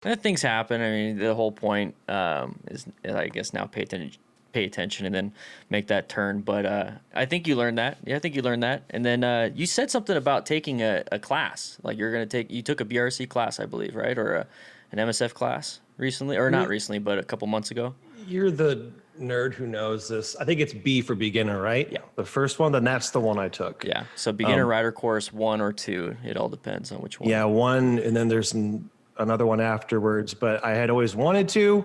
Things happen. I mean, the whole point is, I guess, now pay attention, and then make that turn. But I think you learned that. Yeah, I think you learned that. And then you said something about taking a class. Like you took a BRC class, I believe, right? Or an MSF class recently, or not recently, but a couple months ago. You're the nerd who knows this. I think it's B for beginner, right? Yeah. The first one, then that's the one I took. Yeah. So beginner rider course 1 or 2. It all depends on which one. Yeah, one, and then there's another one afterwards. But I had always wanted to,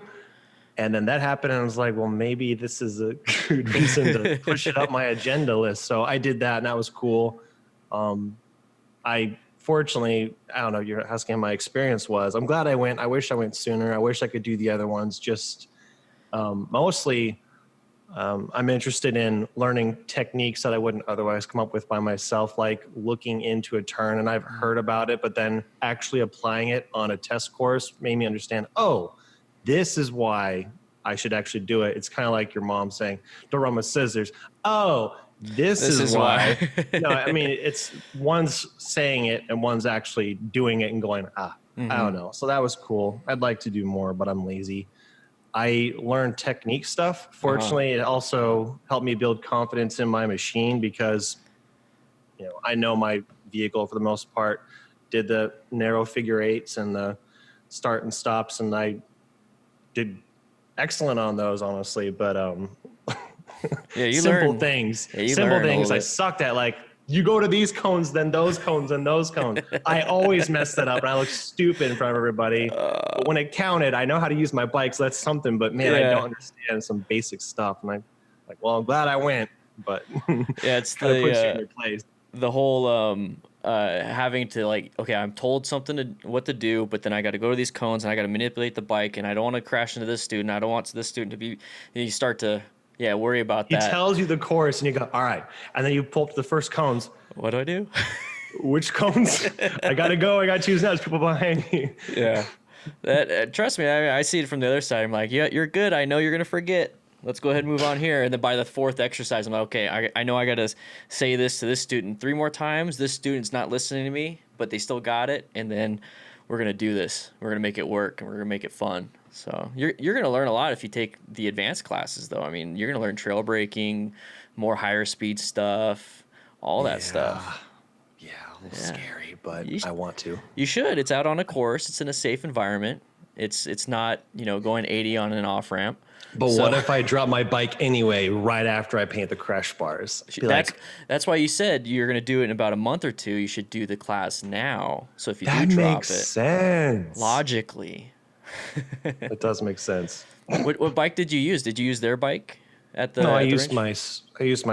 and then that happened, and I was like, well, maybe this is a good reason to push it up my agenda list. So I did that, and that was cool. I fortunately, I don't know, you're asking how my experience was. I'm glad I went. I wish I went sooner. I wish I could do the other ones. Just mostly, I'm interested in learning techniques that I wouldn't otherwise come up with by myself, like looking into a turn, and I've heard about it, but then actually applying it on a test course made me understand, oh, this is why I should actually do it. It's kind of like your mom saying, don't run with scissors. Oh, this is why. No, I mean, it's one's saying it and one's actually doing it and going, I don't know. So that was cool. I'd like to do more, but I'm lazy. I learned technique stuff. Fortunately, it also helped me build confidence in my machine because, I know my vehicle for the most part, did the narrow figure eights and the start and stops, and I did excellent on those, honestly. But yeah, you simple learn things. Yeah, Simple things I sucked at, like you go to these cones, then those cones, and those cones. I always mess that up, and I look stupid in front of everybody. But when it counted, I know how to use my bike, so that's something. But man, I don't understand some basic stuff, and I'm like, well, I'm glad I went, but yeah, it's kind of puts you in your place. The whole having to, like, okay, I'm told what to do, but then I got to go to these cones and I got to manipulate the bike, and I don't want to crash into this student. I don't want this student to be. And you start to worry about that. He tells you the course, and you go, all right, and then you pull up to the first cones. What do I do? Which cones? I gotta go. I gotta choose now. There's people behind me. Yeah, that trust me, I see it from the other side. I'm like, yeah, you're good. I know you're gonna forget. Let's go ahead and move on here. And then by the 4th exercise, I'm like, okay, I know I got to say this to this student 3 more times. This student's not listening to me, but they still got it. And then we're going to do this. We're going to make it work, and we're going to make it fun. So you're going to learn a lot if you take the advanced classes, though. I mean, you're going to learn trail braking, more higher speed stuff, all that stuff. Yeah, a little scary, but I want to. You should. It's out on a course. It's in a safe environment. It's not, going 80 on an off-ramp. But what if I drop my bike anyway right after I paint the crash bars? That's why you said you're going to do it in about a month or 2. You should do the class now. So if you do drop it. That makes sense. Logically. It does make sense. What bike did you use? Did you use their bike at the? No, I used my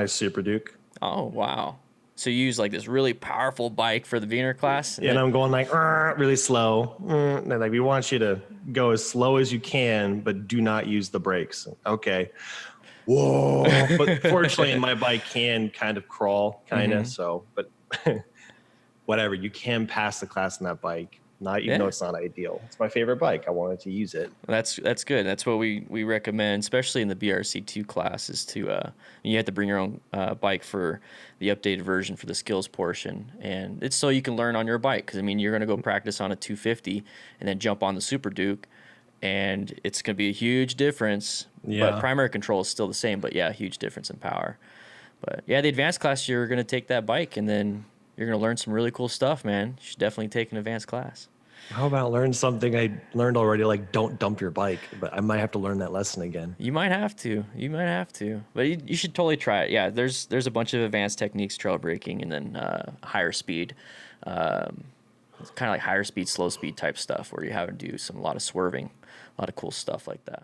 Super Duke. Oh, wow. So you use like this really powerful bike for the beginner class? And I'm going like really slow. And like, we want you to go as slow as you can, but do not use the brakes. Okay. Whoa. But fortunately, my bike can kind of crawl, so, but whatever. You can pass the class on that bike. Even though it's not ideal. It's my favorite bike. I wanted to use it. That's good. That's what we recommend, especially in the BRC2 class, is to you have to bring your own bike for the updated version for the skills portion, and it's so you can learn on your bike. Because you're going to go practice on a 250 and then jump on the Super Duke, and it's going to be a huge difference. Yeah. But primary control is still the same, but huge difference in power. But the advanced class, you're going to take that bike, and then you're going to learn some really cool stuff, man. You should definitely take an advanced class. How about learn something I learned already, like don't dump your bike, but I might have to learn that lesson again. You might have to. But you should totally try it. Yeah, there's a bunch of advanced techniques, trail braking, and then higher speed. It's kind of like higher speed, slow speed type stuff where you have to do a lot of swerving, a lot of cool stuff like that.